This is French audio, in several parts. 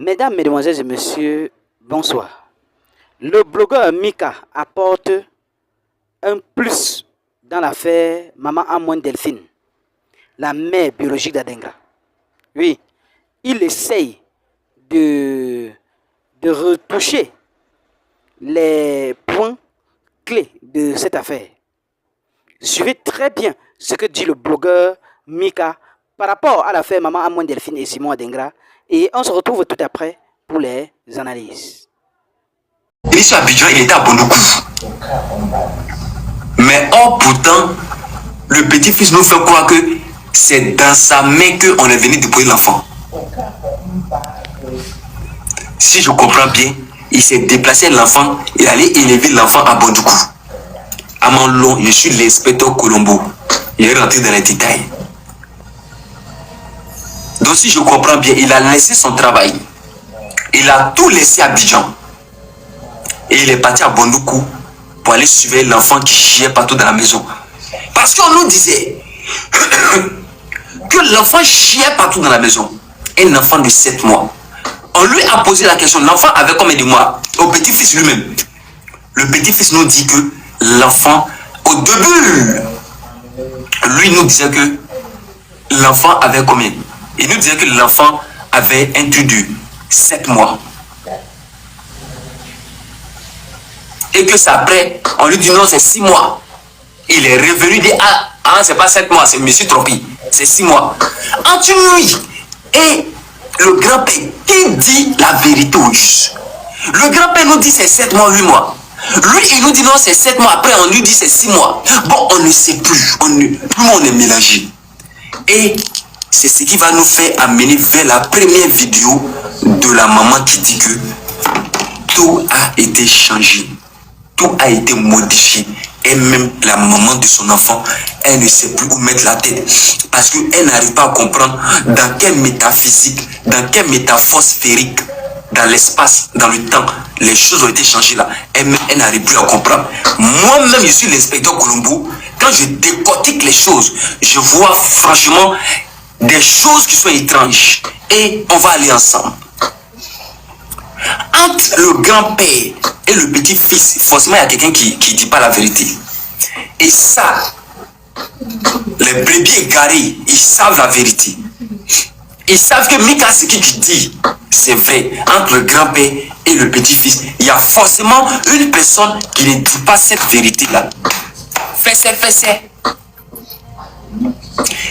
Mesdames, Mesdemoiselles et Messieurs, bonsoir. Le blogueur Mika apporte un plus dans l'affaire Maman Amoine Delphine, la mère biologique d'Adengra. Oui, il essaye de retoucher les points clés de cette affaire. Suivez très bien ce que dit le blogueur Mika par rapport à l'affaire Maman Amoine Delphine et Simon Adengra. Et on se retrouve tout après pour les analyses. Ici à Abidjan, il était à Bondoukou. Mais pourtant, le petit-fils nous fait croire que c'est dans sa main qu'on est venu déposer l'enfant. Si je comprends bien, il s'est déplacé l'enfant, il allait élever l'enfant à Bondoukou. À Manlon, je suis l'inspecteur Colombo. Il est rentré dans les détails. Donc si je comprends bien, il a laissé son travail. Il a tout laissé à Abidjan. Et il est parti à Bondoukou pour aller suivre l'enfant qui chiait partout dans la maison. Parce qu'on nous disait que l'enfant chiait partout dans la maison. Un enfant de 7 mois. On lui a posé la question, l'enfant avait combien de mois? Au petit-fils lui-même. Le petit-fils nous dit que l'enfant, au début, lui nous disait que l'enfant avait combien? Il nous disait que l'enfant avait un truc de 7 mois. Et que ça après, on lui dit non, c'est 6 mois. Il est revenu, il dit c'est pas 7 mois, c'est monsieur trompé, c'est 6 mois. Entre lui et le grand-père, qui dit la vérité au juste? Le grand-père nous dit c'est 7 mois, 8 mois. Lui, il nous dit non, c'est 7 mois. Après, on lui dit c'est 6 mois. Bon, on ne sait plus. Tout le monde est mélangé. Et c'est ce qui va nous faire amener vers la première vidéo de la maman qui dit que tout a été changé. Tout a été modifié. Et même la maman de son enfant, elle ne sait plus où mettre la tête. Parce qu'elle n'arrive pas à comprendre dans quelle métaphysique, dans quelle métaphore sphérique, dans l'espace, dans le temps, les choses ont été changées là. Elle n'arrive plus à comprendre. Moi-même, je suis l'inspecteur Colombo. Quand je décortique les choses, je vois franchement des choses qui sont étranges. Et on va aller ensemble. Entre le grand-père et le petit-fils, forcément, il y a quelqu'un qui ne dit pas la vérité. Et ça, les brebis égarés, ils savent la vérité. Ils savent que Mika, ce qu'il dit, c'est vrai. Entre le grand-père et le petit-fils, il y a forcément une personne qui ne dit pas cette vérité-là. Fais-c'est.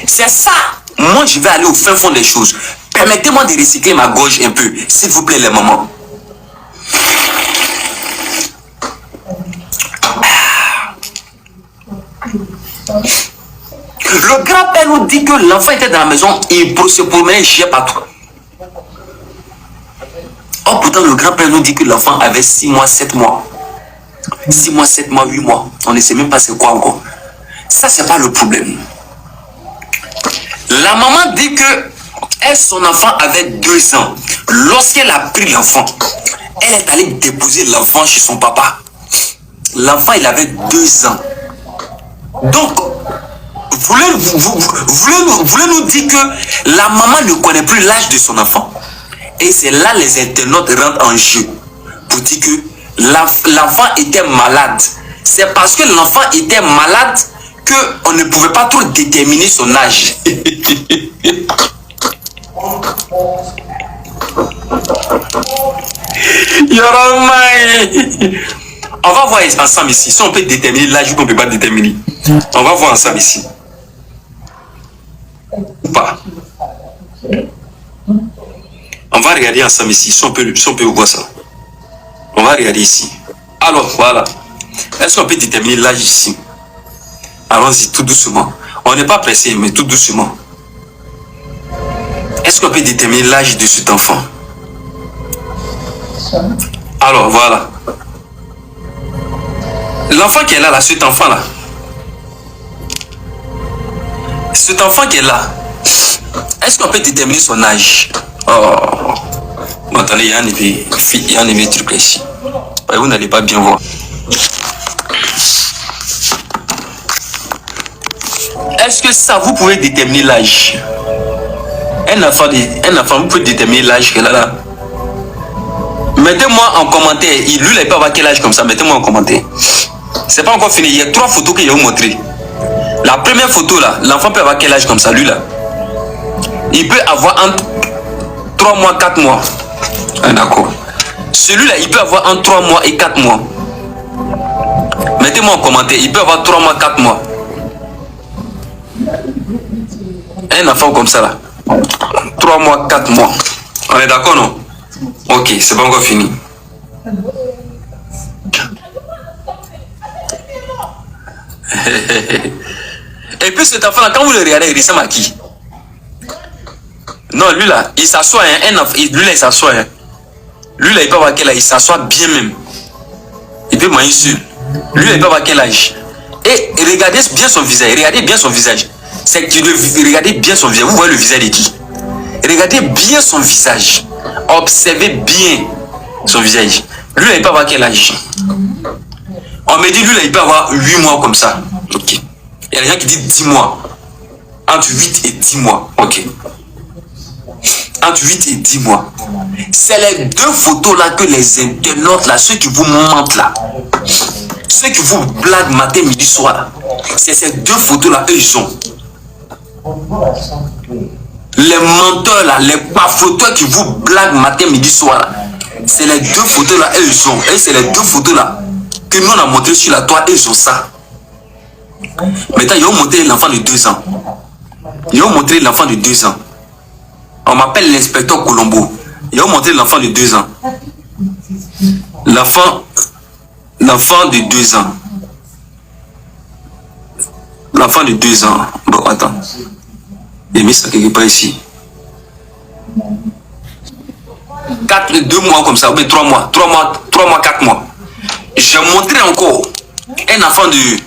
C'est ça. Moi, je vais aller au fin fond des choses. Permettez-moi de recycler ma gorge un peu, s'il vous plaît, les mamans. Le grand-père nous dit que l'enfant était dans la maison et il se promenait, il chiait partout. Or, pourtant, le grand-père nous dit que l'enfant avait 6 mois, 7 mois. 6 mois, 7 mois, 8 mois. On ne sait même pas c'est quoi encore. Ça, c'est pas le problème. La maman dit que son enfant avait 2 ans. Lorsqu'elle a pris l'enfant, elle est allée déposer l'enfant chez son papa. L'enfant, il avait 2 ans. Donc, voulez nous dire que la maman ne connaît plus l'âge de son enfant? Et c'est là les internautes rentrent en jeu pour dire que l'enfant était malade. C'est parce que l'enfant était malade qu'on ne pouvait pas trop déterminer son âge. On va voir ensemble ici. Si on peut déterminer l'âge ou qu'on ne peut pas déterminer. On va voir ensemble ici. Ou pas. On va regarder ensemble ici. Si on peut voir ça. On va regarder ici. Alors, voilà. Est-ce qu'on peut déterminer l'âge ici? Allons-y, tout doucement. On n'est pas pressé, mais tout doucement. Est-ce qu'on peut déterminer l'âge de cet enfant? Alors, voilà. L'enfant qui est là, cet enfant-là. Cet enfant qui est là, est-ce qu'on peut déterminer son âge? Oh. Bon, attendez, il y a un éveil truc ici. Vous n'allez pas bien voir. Est-ce que ça, vous pouvez déterminer l'âge? Un enfant, vous pouvez déterminer l'âge qu'elle a là. Mettez-moi en commentaire. Lui, là, il peut avoir quel âge comme ça? Mettez-moi en commentaire. C'est pas encore fini. Il y a 3 photos que je vais vous montrer. La première photo, là, l'enfant peut avoir quel âge comme ça? Lui, là. Il peut avoir entre 3 mois, 4 mois. Ah, d'accord. Celui-là, il peut avoir entre 3 mois et 4 mois. Mettez-moi en commentaire. Il peut avoir 3 mois, 4 mois. Un enfant comme ça, là. 3 mois, 4 mois. On est d'accord, non? Ok, c'est pas encore fini. Et puis cet enfant-là, quand vous le regardez, il ressemble à qui? Non, lui là, il s'assoit, hein, lui là, il s'assoit. Hein. Lui là, il peut avoir quel âge? Il s'assoit bien même. Il peut manger seul. Lui là, il peut avoir quel âge? Et regardez bien son visage. Regardez bien son visage. C'est que regardez bien son visage. Vous voyez le visage de qui? Regardez bien son visage. Observez bien son visage. Lui là, il peut avoir quel âge? On me dit, lui là, il peut avoir 8 mois comme ça. Ok. Il y a des gens qui disent 10 mois. Entre 8 et 10 mois. Ok. Entre 8 et 10 mois. C'est les 2 photos là que les internautes là, ceux qui vous mentent là, ceux qui vous blaguent matin, midi, soir, c'est ces 2 photos là qu'ils ont. Les menteurs là, les bafoteurs qui vous blaguent matin, midi, soir là, c'est les 2 photos là ils ont. Et c'est les 2 photos là que nous on a montré sur la toile, ils ont ça. Maintenant, ils ont montré l'enfant de 2 ans. Ils ont montré l'enfant de 2 ans. On m'appelle l'inspecteur Colombo. Ils ont montré l'enfant de 2 ans. L'enfant de 2 ans. L'enfant de 2 ans. Bon, attends. J'ai mis ça quelque part ici. 2 mois comme ça, ou bien 3 mois. 3 mois, 4 mois. J'ai montré encore un enfant de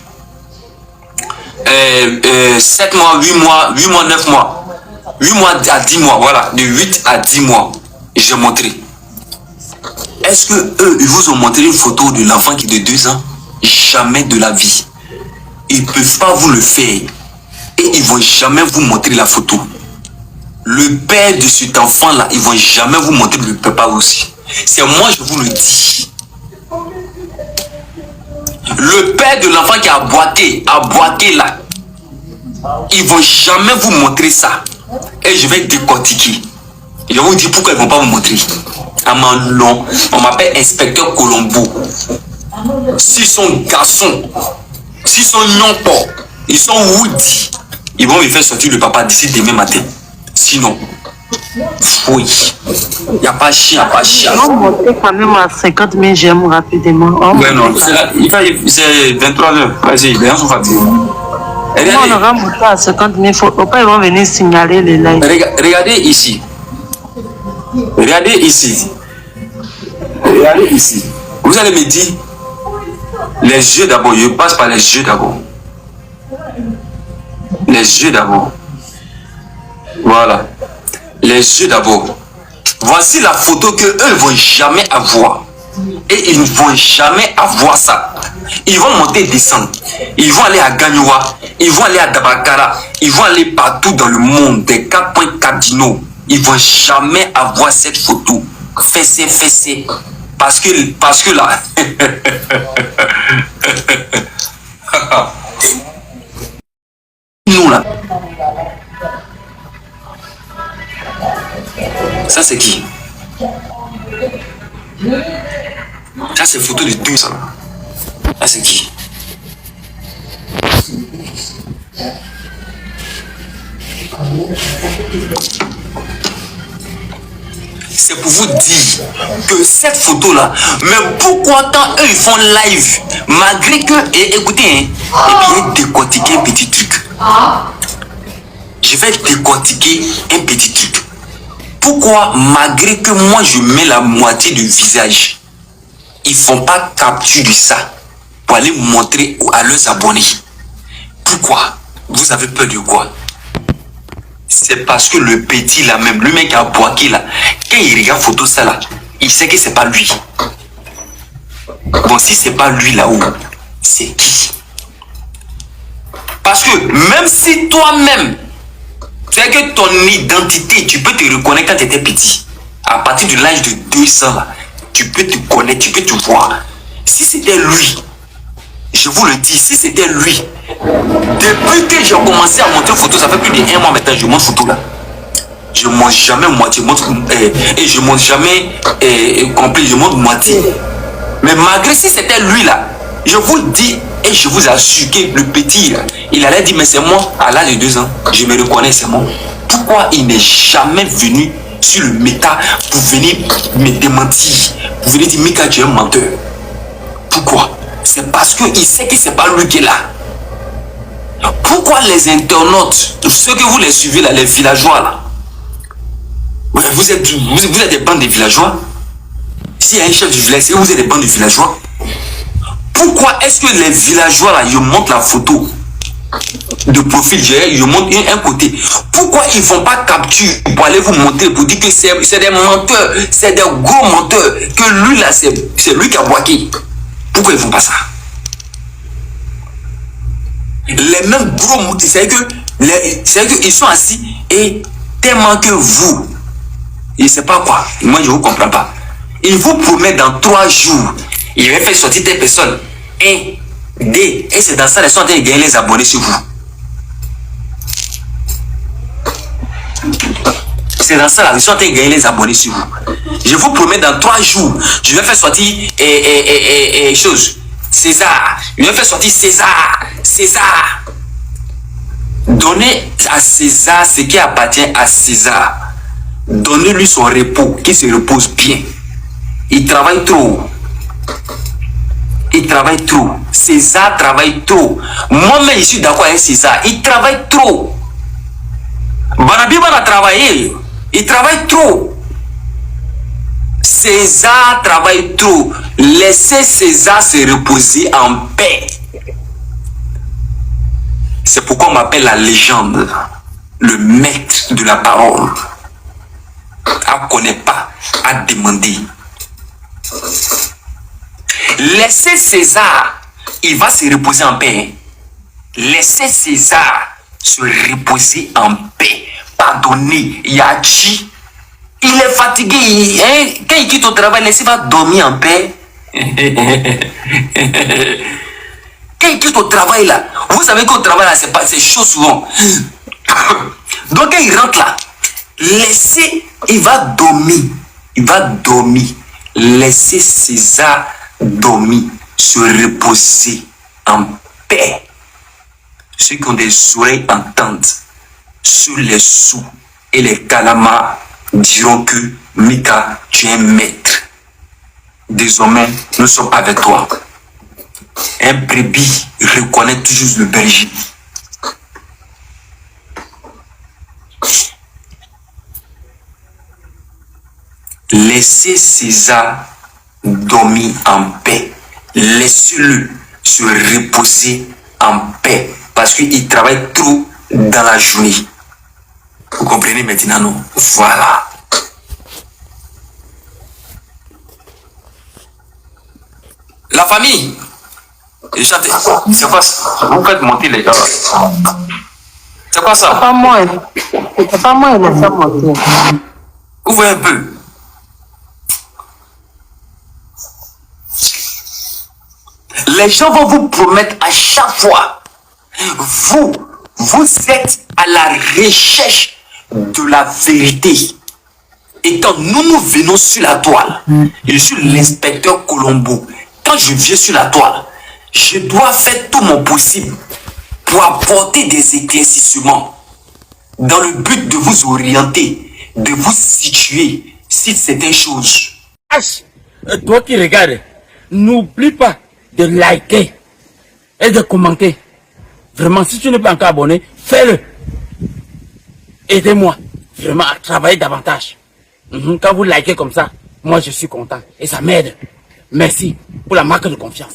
7 mois, 8 mois, 8 mois, 9 mois. 8 mois à 10 mois, voilà. De 8 à 10 mois. J'ai montré. Est-ce que eux, ils vous ont montré une photo de l'enfant qui est de 2 ans? Jamais de la vie. Ils ne peuvent pas vous le faire. Et ils ne vont jamais vous montrer la photo. Le père de cet enfant-là, ils ne vont jamais vous montrer le papa aussi. C'est moi, je vous le dis. Le père de l'enfant qui a boité là, ils ne vont jamais vous montrer ça. Et je vais décortiquer. Je vais vous dire pourquoi ils ne vont pas vous montrer. À mon nom, on m'appelle inspecteur Colombo. S'ils sont garçons, s'ils sont non-port, ils sont woody, ils vont me faire sortir le papa d'ici demain matin. Sinon, oui. Il n'y a pas chien, pas chien. On va monter quand même à 50 000 j'aime rapidement. Ouais, non, c'est 23 heures. Vas-y, les gens sont fatigués. On aura monté à 50 000, ils vont venir signaler les lives. Regardez ici. Regardez ici. Regardez ici. Vous allez me dire, les yeux d'abord, je passe par les yeux d'abord. Les yeux d'abord. Voilà. Les yeux d'abord. Voici la photo que eux ne vont jamais avoir. Et ils ne vont jamais avoir ça. Ils vont monter et descendre. Ils vont aller à Gagnoua. Ils vont aller à Dabakara. Ils vont aller partout dans le monde. Des 4 points cardinaux. Ils ne vont jamais avoir cette photo. Fessé. Parce que là. Nous là. Ça c'est qui? Ça c'est photo de 2 ans. Ça c'est qui? C'est pour vous dire que cette photo là, mais pourquoi quand eux ils font live, malgré que, et écoutez, hein, et bien décortiquer un petit truc. Je vais décortiquer un petit truc. Pourquoi, malgré que moi je mets la moitié du visage, ils font pas capture de ça pour aller montrer à leurs abonnés? Pourquoi? Vous avez peur de quoi? C'est parce que le petit là même, le mec qui a boité là, quand il regarde photo ça là, il sait que c'est pas lui. Bon, si c'est pas lui là-haut, c'est qui? Parce que même si toi-même, tu as que ton identité, tu peux te reconnaître quand tu étais petit. À partir de l'âge de 2 ans là, tu peux te connaître, tu peux te voir. Si c'était lui, je vous le dis, si c'était lui, depuis que j'ai commencé à monter photo, ça fait plus d'1 mois maintenant, je monte photo là. Je monte jamais moitié, et je monte jamais complet, je monte moitié. Mais malgré si c'était lui là, je vous dis et je vous assure que le petit là, il allait dire mais c'est moi à l'âge de 2 ans, je me reconnais, c'est moi. Pourquoi il n'est jamais venu sur le méta pour venir me démentir, pour venir dire Mika tu es un menteur? Pourquoi? C'est parce qu'il sait que c'est pas lui qui est là. Pourquoi les internautes, ceux que vous les suivez là, les villageois là, vous êtes des bandes de villageois? S'il y a un chef du village, c'est vous êtes des bandes de villageois. Pourquoi est-ce que les villageois là, ils montrent la photo de profil, ils montrent un côté? Pourquoi ils ne font pas capture pour aller vous montrer, pour dire que c'est des menteurs, c'est des gros menteurs, que lui là, c'est lui qui a boqué? Pourquoi ils ne font pas ça? Les mêmes gros menteurs, c'est qu'ils sont assis et tellement que vous, je ne sais pas quoi, moi je ne vous comprends pas. Il vous promet dans 3 jours, il va faire sortir des personnes. Et c'est dans ça qu'ils sont en train de gagner les abonnés sur vous. C'est dans ça qu'ils sont en train de gagner les abonnés sur vous. Je vous promets dans 3 jours, je vais faire sortir chose. César. Je vais faire sortir César. César. Donnez à César ce qui appartient à César. Donnez-lui son repos, qu'il se repose bien. Il travaille trop. Il travaille trop. César travaille trop. Moi-même, je suis d'accord avec César. Il travaille trop. Banabi va travailler. Il travaille trop. César travaille trop. Laissez César se reposer en paix. C'est pourquoi on m'appelle la légende. Le maître de la parole. On ne connaît pas. À demander. Laissez César, il va se reposer en paix. Laissez César se reposer en paix. Pardonnez, Yachi. Il est fatigué. Quand il quitte au travail, laissez-le dormir en paix. Quand il quitte au travail là, vous savez qu'au travail là, c'est chaud souvent. Donc quand il rentre là, laissez, il va dormir. Il va dormir. Laissez César dormir, se reposer en paix. Ceux qui ont des oreilles entendent. Sur les sous et les calamars diront que Mika, tu es un maître. Désormais, nous sommes avec toi. Un brebis reconnaît toujours le berger. Laissez César dormir en paix. Laissez-le se reposer en paix. Parce qu'il travaille trop dans la journée. Vous comprenez maintenant, non? Voilà. La famille. C'est quoi ça? Vous faites monter les gars. C'est quoi ça? C'est pas moi. C'est pas moi, il a fait monter. Ouvrez un peu. Les gens vont vous promettre à chaque fois. Vous êtes à la recherche de la vérité. Et quand nous venons sur la toile, je suis l'inspecteur Colombo. Quand je viens sur la toile, je dois faire tout mon possible pour apporter des éclaircissements dans le but de vous orienter, de vous situer sur certaines choses. Toi qui regardes, n'oublie pas de liker et de commenter. Vraiment, si tu n'es pas encore abonné, fais-le. Aidez-moi vraiment à travailler davantage. Quand vous likez comme ça, moi je suis content et ça m'aide. Merci pour la marque de confiance.